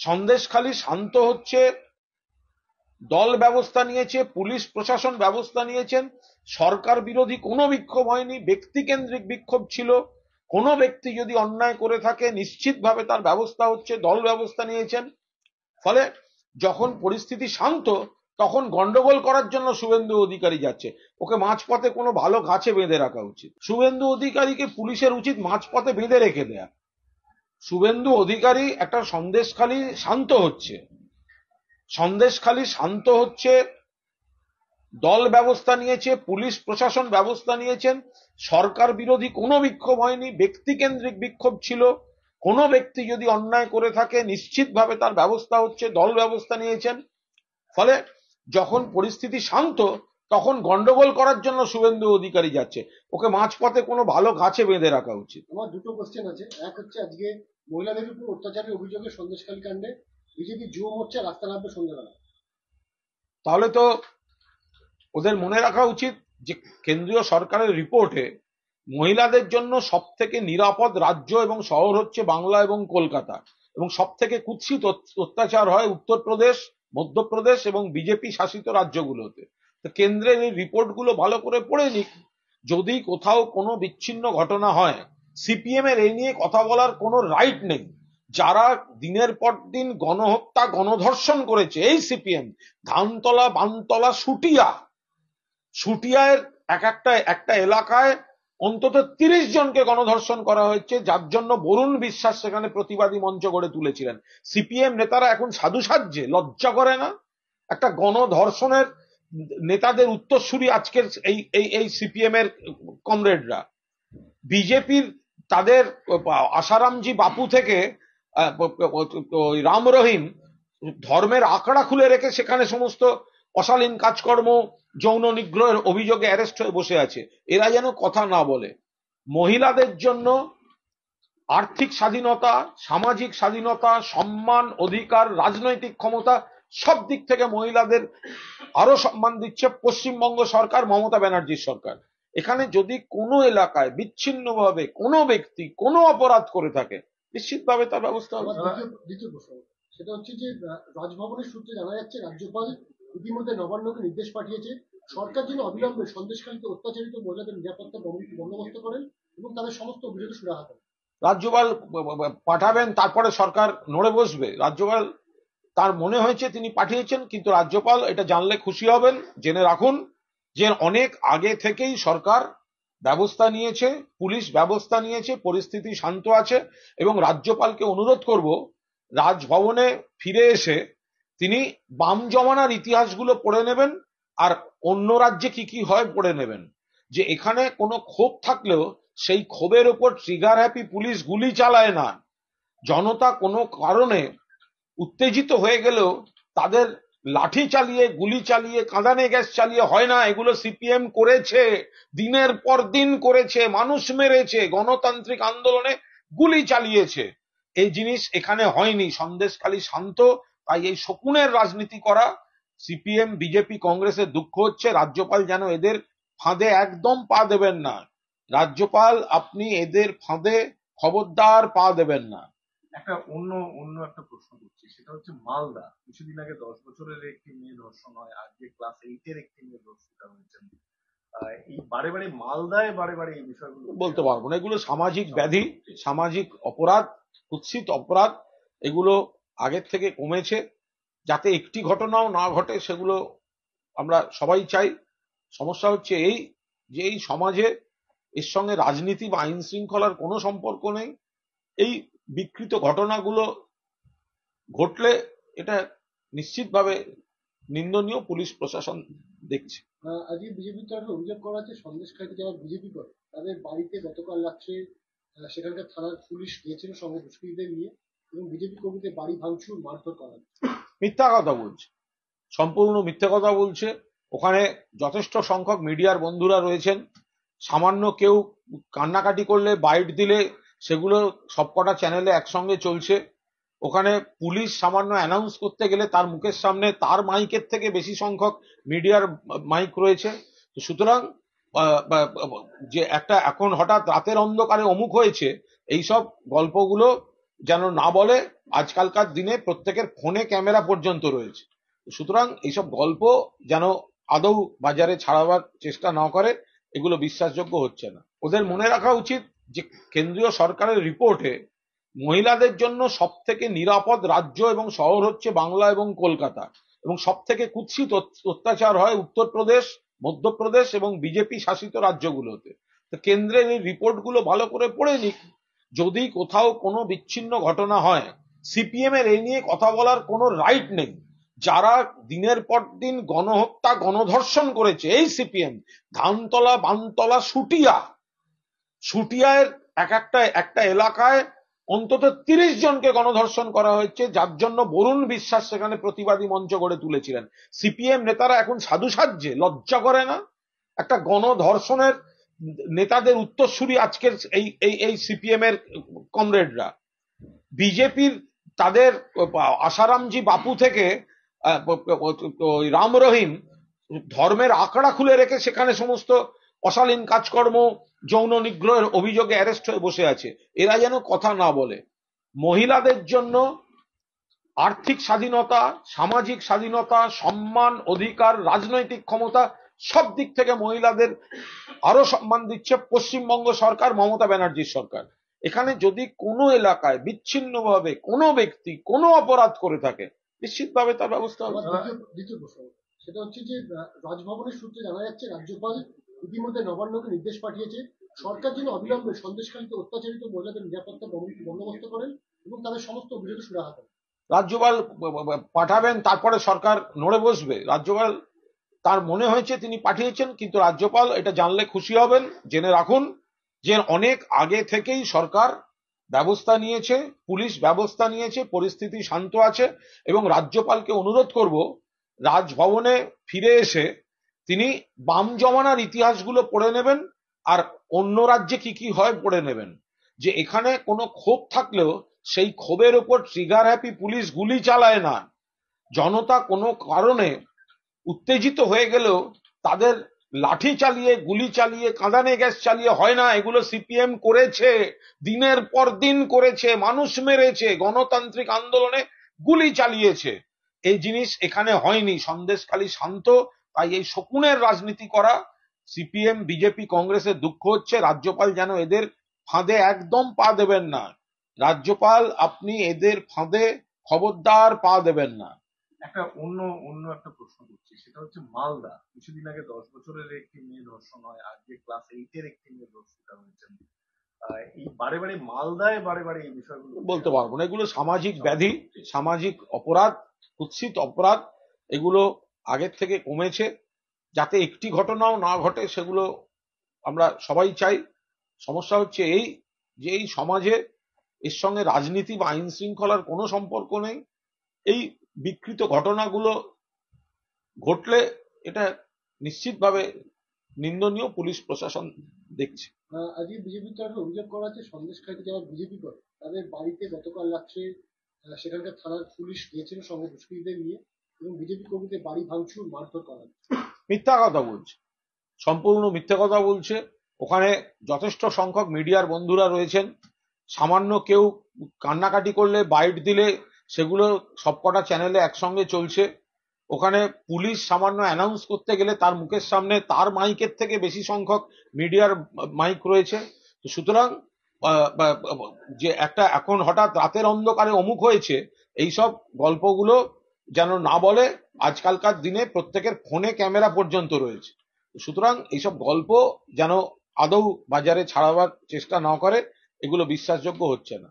সন্দেশখালী শান্ত হচ্ছে, দল ব্যবস্থা নিয়েছে, পুলিশ প্রশাসন ব্যবস্থা নিয়েছেন, সরকার বিরোধী কোনো বিক্ষোভ হয়নি, ব্যক্তি কেন্দ্রিক বিক্ষোভ ছিল। কোনো ব্যক্তি যদি অন্যায় করে থাকে নিশ্চিতভাবে তার ব্যবস্থা হচ্ছে, দল ব্যবস্থা নিয়েছেন। ফলে যখন পরিস্থিতি শান্ত তখন গন্ডগোল করার জন্য শুভেন্দু অধিকারী যাচ্ছে। ওকে মাঝপথে কোনো ভালো গাছে বেঁধে রাখা উচিত। শুভেন্দু অধিকারীকে পুলিশের উচিত মাঝপথে বেঁধে রেখে দেয়া। শুভেন্দু অধিকারী একটা সন্দেশখালী শান্ত হচ্ছে, সন্দেশখালী শান্ত হচ্ছে, দল ব্যবস্থা নিয়েছে, পুলিশ প্রশাসন ব্যবস্থা নিয়েছেন, সরকার বিরোধী কোনো বিক্ষোভ হয়নি, ব্যক্তি কেন্দ্রিক বিক্ষোভ ছিল। কোনো ব্যক্তি যদি অন্যায় করে থাকে নিশ্চিতভাবে তার ব্যবস্থা হচ্ছে, দল ব্যবস্থা নিয়েছেন। ফলে যখন পরিস্থিতি শান্ত তখন গন্ডগোল করার জন্য শুভেন্দু অধিকারী যাচ্ছে। ওকে মাঝপথে কোনো ভালো গাছে বেঁধে রাখা উচিত। আমার দুটো কোশ্চেন আছে। এক হচ্ছে, আজকে মহিলাদের উপর অত্যাচারের অভিযোগে সন্দেশখালী কাণ্ডে বিজেপি যুব মোর্চা রাস্তা নামবে সন্ধ্যাবেলা। তাহলে তো ওদের মনে রাখা উচিত যে কেন্দ্রীয় সরকারের রিপোর্টে মহিলাদের জন্য সব থেকে নিরাপদ রাজ্য এবং শহর হচ্ছে বাংলা এবং কলকাতা, এবং সব থেকে কুৎসিত অত্যাচার হয় উত্তরপ্রদেশ, মধ্যপ্রদেশ এবং বিজেপি শাসিত রাজ্যগুলোতে। তো কেন্দ্রের এই রিপোর্টগুলো ভালো করে পড়ে নিক। যদি কোথাও কোনো বিচ্ছিন্ন ঘটনা হয়, সিপিএম এর এই নিয়ে কথা বলার কোনো রাইট নেই। যারা দিনের পর দিন গণহত্যা গণধর্ষণ করেছে এই সিপিএম, ধানতলা, বানতলা, সুটিয়ার একটা এলাকায় অন্তত ৩০ জনকে গণধর্ষণ করা হয়েছে, যার জন্য বরুণ বিশ্বাস সেখানে প্রতিবাদী মঞ্চ গড়ে তুলেছিলেন। সিপিএম নেতারা এখন সাধু সাজছে, লজ্জা করে না? একটা গণধর্ষণের নেতাদের উত্তরসূরি আজকের এই সিপিএম এর কমরেডরা। বিজেপির তাদের আসারামজি বাপু থেকে রাম রহিম ধর্মের আখড়া খুলে রেখে সেখানে সমস্ত অশালীন কাজকর্ম, যৌন নিগ্রহের অভিযোগে অ্যারেস্ট হয়ে বসে আছে। এরা যেন কথা না বলে। মহিলাদের জন্য আর্থিক স্বাধীনতা, সামাজিক স্বাধীনতা, সম্মান, অধিকার, রাজনৈতিক ক্ষমতা সব দিক থেকে মহিলাদের আরো সম্মান দিচ্ছে পশ্চিমবঙ্গ সরকার, মমতা ব্যানার্জির সরকার। এখানে যদি কোনো এলাকায় বিচ্ছিন্নভাবে কোনো ব্যক্তি কোনো অপরাধ করে থাকে নিশ্চিতভাবে তার ব্যবস্থা হবে। দ্বিতীয় প্রশ্ন সেটা হচ্ছে যে, রাজভবনের সূত্রে জানা যাচ্ছে রাজ্যপাল ইতিমধ্যে নবান্নকে নির্দেশ পাঠিয়েছে সরকার যেন অবিলম্বে সন্দেশখালীতে অত্যাচারিত মহিলাদের নিরাপত্তা বন্দোবস্ত করেন এবং তাদের সমস্ত অভিযোগে সুরাহা করেন। রাজ্যপাল পাঠাবেন, তারপরে সরকার নড়ে বসবে? রাজ্যপাল তার মনে হয়েছে তিনি পাঠিয়েছেন, কিন্তু রাজ্যপাল এটা জানলে খুশি হবেন। জেনে রাখুন যে অনেক আগে থেকেই সরকার ব্যবস্থা নিয়েছে, পুলিশ ব্যবস্থা নিয়েছে, পরিস্থিতি শান্ত আছে। এবং রাজ্যপালকে অনুরোধ করব রাজভবনে ফিরে এসে তিনি বাম জমানার ইতিহাসগুলো পড়ে নেবেন, আর অন্য রাজ্যে কি কি হয় পড়ে নেবেন। যে এখানে কোনো ক্ষোভ থাকলেও সেই ক্ষোভের উপর ট্রিগার হ্যাপি পুলিশ গুলি চালায় না। জনতা কোনো কারণে উত্তেজিত হয়ে গেলেও তাদের লাঠি চালিয়ে, গুলি চালিয়ে, কাঁদানে গ্যাস চালিয়ে হয় না। এগুলো সিপিএম করেছে, দিনের পর দিন করেছে, মানুষ মেরেছে, গণতান্ত্রিক আন্দোলনে গুলি চালিয়েছে। এই জিনিস এখানে হয়নি। সন্দেশখালী শান্ত, তাই এই শকুনের রাজনীতি করা সিপিএম, বিজেপি, কংগ্রেসের দুঃখ হচ্ছে। রাজ্যপাল যেন এদের ফাঁদে একদম পা দেবেন না। রাজ্যপাল, আপনি এদের ফাঁদে খবরদার পা দেবেন না। একটা অন্য একটা প্রশ্ন করছি, সেটা হচ্ছে মালদা কিছুদিন আগে 10 বছরের একটি মেয়ে ধর্ষণ হয়, আজকে ক্লাস 8 এর একটি মেয়ে ধর্ষিত হয়েছেন। এই বারে বারে মালদায় বারে বারে এই বিষয়গুলো বলতে পারবো না। এগুলো সামাজিক ব্যাধি, সামাজিক অপরাধ, কুৎসিত অপরাধ। এগুলো আগের থেকে কমেছে। যাতে একটি ঘটনাও না ঘটে সেগুলো আমরা সবাই চাই। সমস্যা হচ্ছে এই যে এই সমাজে এর সঙ্গে রাজনীতি বা আইন শৃঙ্খলার কোনো সম্পর্ক নেই। এই বিকৃত ঘটনাগুলো ঘটলে এটা নিশ্চিতভাবে নিন্দনীয়, পুলিশ প্রশাসন দেখছে। আজকে বিজেপির তরফে অভিযোগ করা হচ্ছে সন্দেশখালীতে যারা বিজেপি করে তাদের বাড়িতে গতকাল রাত্রে সেখানকার থানার পুলিশ গিয়েছিল সঙ্গে দুষ্কৃতীদের নিয়ে, এবং বিজেপি কর্মীদের বাড়ি ভাঙচুর, মারধর করা হচ্ছে। মিথ্যা কথা বলছে, সম্পূর্ণ মিথ্যা কথা বলছে। ওখানে যথেষ্ট সংখ্যক মিডিয়ার বন্ধুরা রয়েছেন। সামান্য কেউ কান্নাকাটি করলে, বাইট দিলে সেগুলো সবকটা চ্যানেলে একসঙ্গে চলছে। ওখানে পুলিশ সামান্য অ্যানাউন্স করতে গেলে তার মুখের সামনে তার মাইকের থেকে বেশি সংখ্যক মিডিয়ার মাইক রয়েছে। সুতরাং যে একটা এখন হঠাৎ রাতের অন্ধকারে অমুক হয়েছে, এইসব গল্পগুলো যেন না বলে। আজকালকার দিনে প্রত্যেকের ফোনে ক্যামেরা পর্যন্ত রয়েছে, সুতরাং এইসব গল্প যেন আদৌ বাজারে ছাড়াবার চেষ্টা না করে, এগুলো বিশ্বাসযোগ্য হচ্ছে না। ওদের মনে রাখা উচিত যে কেন্দ্রীয় সরকারের রিপোর্টে মহিলাদের জন্য সব থেকে নিরাপদ রাজ্য এবং শহর হচ্ছে বাংলা এবং কলকাতা, এবং সব থেকে কুৎসিত অত্যাচার হয় উত্তরপ্রদেশ, মধ্যপ্রদেশ এবং বিজেপি শাসিত রাজ্যগুলোতে। তো কেন্দ্রের এই রিপোর্টগুলো ভালো করে পড়ে নিক। যদি কোথাও কোনো বিচ্ছিন্ন ঘটনা হয়, সিপিএম এর এই নিয়ে কথা বলার কোনো রাইট নেই। যারা দিনের পর দিন গণহত্যা গণধর্ষণ করেছে এই সিপিএম, ধানতলা, বানতলা, সুটিয়ার একটা এলাকায় অন্তত ৩০ জনকে গণধর্ষণ করা হয়েছে, যার জন্য বরুণ বিশ্বাস সেখানে প্রতিবাদী মঞ্চ গড়ে তুলেছিলেন। সিপিএম নেতারা এখন সাধু সাজছে, লজ্জা করে না? একটা গণধর্ষণের নেতাদের উত্তরসূরি আজকের এই সিপিএম এর কমরেডরা। বিজেপির তাদের আসারামজি বাপু থেকে রাম রহিম ধর্মের আখড়া খুলে রেখে সেখানে সমস্ত অশালীন কাজকর্ম, যৌন নিগ্রহের অভিযোগে অ্যারেস্ট হয়ে বসে আছে। এরা যেন কথা না বলে। মহিলাদের জন্য আর্থিক স্বাধীনতা, সামাজিক স্বাধীনতা, সম্মান, অধিকার, রাজনৈতিক ক্ষমতা, সব দিক থেকে মহিলাদের আরো সম্মান দিচ্ছে পশ্চিমবঙ্গ সরকার, মমতা ব্যানার্জির সরকার। এখানে যদি কোনো এলাকায় বিচ্ছিন্নভাবে কোনো ব্যক্তি কোনো অপরাধ করে থাকে, নিশ্চিতভাবে তার ব্যবস্থা হবে। দ্বিতীয় প্রশ্ন সেটা হচ্ছে যে রাজভবনের সূত্রে জানা যাচ্ছে রাজ্যপাল ইতিমধ্যে নবান্নকে নির্দেশ পাঠিয়েছে সরকার যেন অবিলম্বে সন্দেশখালীতে অত্যাচারিত মহিলাদের নিরাপত্তা বন্দোবস্ত করেন এবং তাদের সমস্ত অভিযোগে সুরাহা করেন। রাজ্যপাল পাঠাবেন, তারপরে সরকার নড়ে বসবে। রাজ্যপাল তার মনে হয়েছে তিনি পাঠিয়েছেন, কিন্তু রাজ্যপাল এটা জানলে খুশি হবেন। জেনে রাখুন যে অনেক আগে থেকেই সরকার ব্যবস্থা নিয়েছে, পুলিশ ব্যবস্থা নিয়েছে, পরিস্থিতি শান্ত আছে। এবং রাজ্যপালকে অনুরোধ করব, রাজভবনে ফিরে এসে তিনি বাম জমানার ইতিহাসগুলো পড়ে নেবেন, আর অন্য রাজ্যে কি কি হয় পড়ে নেবেন। যে এখানে কোনো ক্ষোভ থাকলেও সেই ক্ষোভের উপর ট্রিগার হ্যাপি পুলিশ গুলি চালায় না। জনতা কোনো কারণে উত্তেজিত হয়ে গেলেও তাদের লাঠি চালিয়ে, গুলি চালিয়ে, কাঁদানে গ্যাস চালিয়ে হয় না। এগুলো সিপিএম করেছে, দিনের পর দিন করেছে, মানুষ মেরেছে, গণতান্ত্রিক আন্দোলনে গুলি চালিয়েছে। এই জিনিস এখানে হয়নি। সন্দেশখালী শান্ত, তাই এই শকুনের রাজনীতি করা সিপিএম, বিজেপি, কংগ্রেসের দুঃখ হচ্ছে। রাজ্যপাল যেন এদের ফাঁদে একদম পা দেবেন না। রাজ্যপাল, আপনি এদের ফাঁদে খবরদার পা দেবেন না। একটা অন্য একটা প্রশ্ন করছি, সেটা হচ্ছে মালদা। কিছুদিন আগে 10 বছরের একটি মেয়ে ধর্ষণ হয়, আজকে ক্লাস 8 একটি মেয়ে ধর্ষিতা হয়েছেন। এই বারে বারে মালদায় বারে বারে এই বিষয়গুলো বলতে পারবো না। এগুলো সামাজিক ব্যাধি, সামাজিক অপরাধ, কুৎসিত অপরাধ। এগুলো আগের থেকে কমেছে। যাতে একটি ঘটনাও না ঘটে সেগুলো আমরা সবাই চাই। সমস্যা হচ্ছে এই যে এই সমাজে এর সঙ্গে রাজনীতি বা আইন শৃঙ্খলার কোনো সম্পর্ক নেই। এই বিকৃত ঘটনাগুলো ঘটলে এটা নিশ্চিতভাবে নিন্দনীয়। পুলিশ প্রশাসন দেখছে। আজকে বিজেপির তরফে অভিযোগ করা হচ্ছে সন্দেশখালীতে যারা বিজেপি করে তাদের বাড়িতে গতকাল রাত্রে সেখানকার থানার পুলিশ গিয়েছিল সঙ্গে দুষ্কৃতীদের নিয়ে এবং বিজেপি কর্মীদের বাড়ি ভাঙচুর, মারধর করা হচ্ছে। মিথ্যা কথা বলছে, সম্পূর্ণ মিথ্যা কথা বলছে। ওখানে যথেষ্ট সংখ্যক মিডিয়ার বন্ধুরা রয়েছেন। সামান্য কেউ কান্নাকাটি করলে, বাইট দিলে, সেগুলো সবকটা চ্যানেলে একসঙ্গে চলছে। ওখানে পুলিশ সামান্য অ্যানাউন্স করতে গেলে তার মুখের সামনে তার মাইকের থেকে বেশি সংখ্যক মিডিয়ার মাইক রয়েছে। তো সুতরাং যে একটা এখন হঠাৎ রাতের অন্ধকারে অমুক হয়েছে, এইসব গল্পগুলো যেন না বলে। আজকালকার দিনে প্রত্যেকের ফোনে ক্যামেরা পর্যন্ত রয়েছে। সুতরাং এইসব গল্প যেন আদৌ বাজারে ছাড়াবার চেষ্টা না করে, এগুলো বিশ্বাসযোগ্য হচ্ছে না।